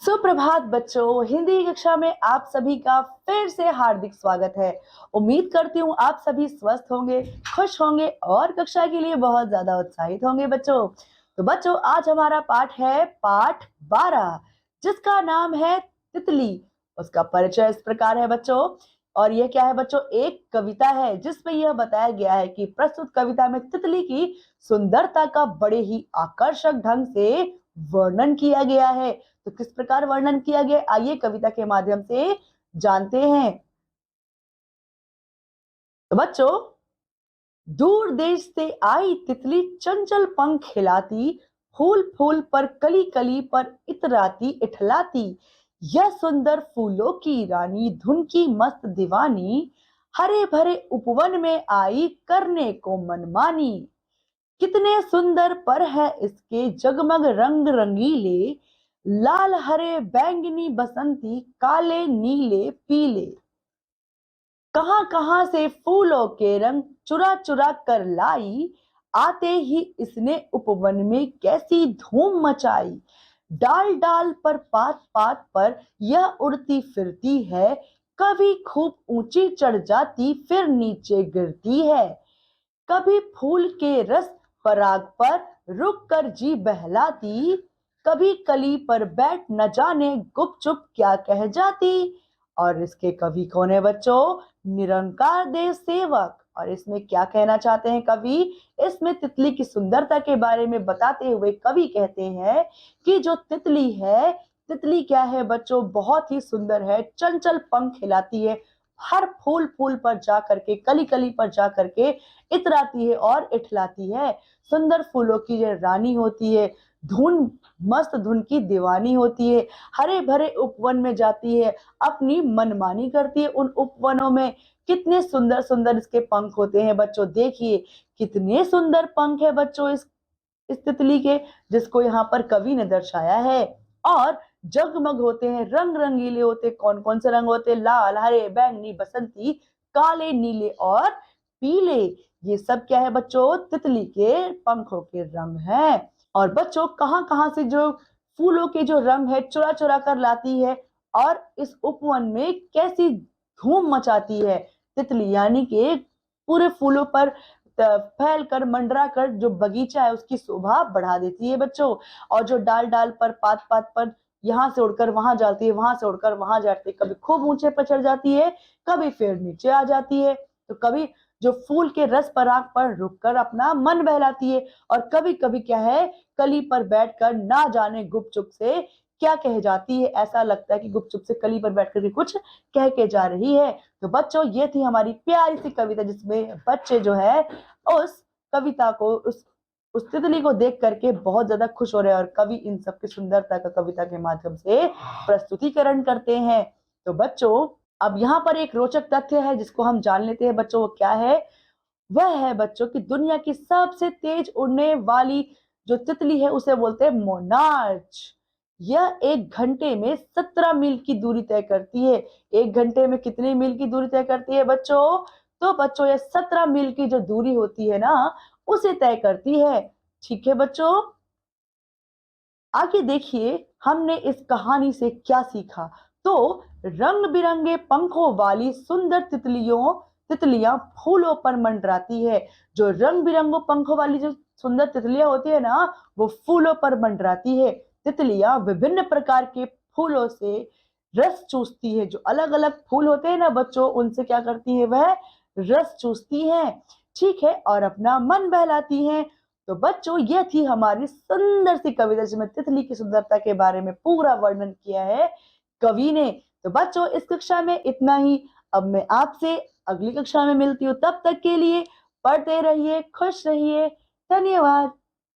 सुप्रभात बच्चों, हिंदी कक्षा में आप सभी का फिर से हार्दिक स्वागत है। उम्मीद करती हूँ आप सभी स्वस्थ होंगे, खुश होंगे और कक्षा के लिए बहुत ज्यादा उत्साहित होंगे बच्चों। तो बच्चों, आज हमारा पाठ है पाठ 12, जिसका नाम है तितली। उसका परिचय इस प्रकार है बच्चों। और यह क्या है बच्चों? एक कविता है जिसमें यह बताया गया है कि प्रस्तुत कविता में तितली की सुंदरता का बड़े ही आकर्षक ढंग से वर्णन किया गया है। तो किस प्रकार वर्णन किया गया, आइए कविता के माध्यम से जानते हैं। तो बच्चों, दूर देश से आई तितली चंचल पंख खिलाती, फूल फूल पर कली कली पर इतराती इठलाती। यह सुंदर फूलों की रानी, धुन की मस्त दीवानी, हरे भरे उपवन में आई करने को मनमानी। कितने सुंदर पर है इसके जगमग रंग रंगीले, लाल हरे बैंगनी बसंती, काले नीले पीले। कहां कहां से फूलों के रंग चुरा चुरा कर लाई, आते ही इसने उपवन में कैसी धूम मचाई। डाल डाल पर पात पात पर यह उड़ती फिरती है, कभी खूब ऊंची चढ़ जाती फिर नीचे गिरती है। कभी फूल के रस पराग पर रुक कर जी बहलाती, कभी कली पर बैठ न जाने गुपचुप क्या कह जाती। और इसके कवि कौन है बच्चों? निरंकार देव सेवक। और इसमें क्या कहना चाहते हैं कवि? इसमें तितली की सुंदरता के बारे में बताते हुए कवि कहते हैं कि जो तितली है, तितली क्या है बच्चों? बहुत ही सुंदर है, चंचल पंख खिलाती है, हर फूल फूल पर जा करके, कली कली पर जा करके इतराती है और इठलाती है। सुंदर फूलों की ये रानी होती है, धुन मस्त धुन की दीवानी होती है, हरे भरे उपवन में जाती है, अपनी मनमानी करती है। उन उपवनों में कितने सुंदर सुंदर इसके पंख होते हैं बच्चों, देखिए कितने सुंदर पंख है बच्चों इस तितली के, जिसको यहाँ पर कवि ने दर्शाया है। और जगमग होते हैं, रंग रंगीले होते हैं। कौन कौन से रंग होते हैं? लाल, हरे, बैंगनी, बसंती, काले, नीले और पीले। ये सब क्या है बच्चों? तितली के पंखों के रंग हैं। और बच्चों, कहां कहां से जो फूलों के जो रंग है चुरा चुरा कर लाती है और इस उपवन में कैसी धूम मचाती है तितली, यानी कि पूरे फूलों पर फैल कर मंडरा कर जो बगीचा है उसकी शोभा बढ़ा देती है बच्चों। और जो डाल डाल पर पात पात पर यहाँ से उड़कर वहां जाती है, वहां से उड़कर वहां जाती है, कभी खूब ऊंचे पर चढ़ जाती है, कभी फिर नीचे आ जाती है। तो कभी जो फूल के रस पराग पर रुककर अपना मन बहलाती है, और कभी कभी क्या है, कली पर बैठकर ना जाने गुपचुप से क्या कह जाती है। ऐसा लगता है कि गुपचुप से कली पर बैठकर के कुछ कह के जा रही है। तो बच्चों, ये थी हमारी प्यारी सी कविता, जिसमें बच्चे जो है उस कविता को, उस तितली को देख करके बहुत ज्यादा खुश हो रहे हैं, और कवि इन सब की सुंदरता का कविता के माध्यम से प्रस्तुतिकरण करते हैं। तो बच्चों, अब यहाँ पर एक रोचक तथ्य है जिसको हम जान लेते हैं बच्चों। वो क्या है? वह है बच्चों कि दुनिया की सबसे तेज उड़ने वाली जो तितली है उसे बोलते हैं मोनार्च। यह 1 घंटे में 17 मील की दूरी तय करती है। 1 घंटे में कितनी मील की दूरी तय करती है बच्चों? तो बच्चों, यह 17 मील की जो दूरी होती है ना, उसे तय करती है। ठीक है बच्चों, आगे देखिए हमने इस कहानी से क्या सीखा। तो रंग बिरंगे पंखों वाली सुंदर तितलियां फूलों पर मंडराती है। जो रंग बिरंगों पंखों वाली जो सुंदर तितलियां होती है ना, वो फूलों पर मंडराती है। तितलियां विभिन्न प्रकार के फूलों से रस चूसती है। जो अलग अलग फूल होते हैं ना बच्चों, उनसे क्या करती है? वह रस चूसती हैं, ठीक है, और अपना मन बहलाती हैं। तो बच्चों, ये थी हमारी सुंदर सी कविता, जिसमें तितली की सुंदरता के बारे में पूरा वर्णन किया है कवि ने। तो बच्चों, इस कक्षा में इतना ही। अब मैं आपसे अगली कक्षा में मिलती हूँ, तब तक के लिए पढ़ते रहिए, खुश रहिए। धन्यवाद।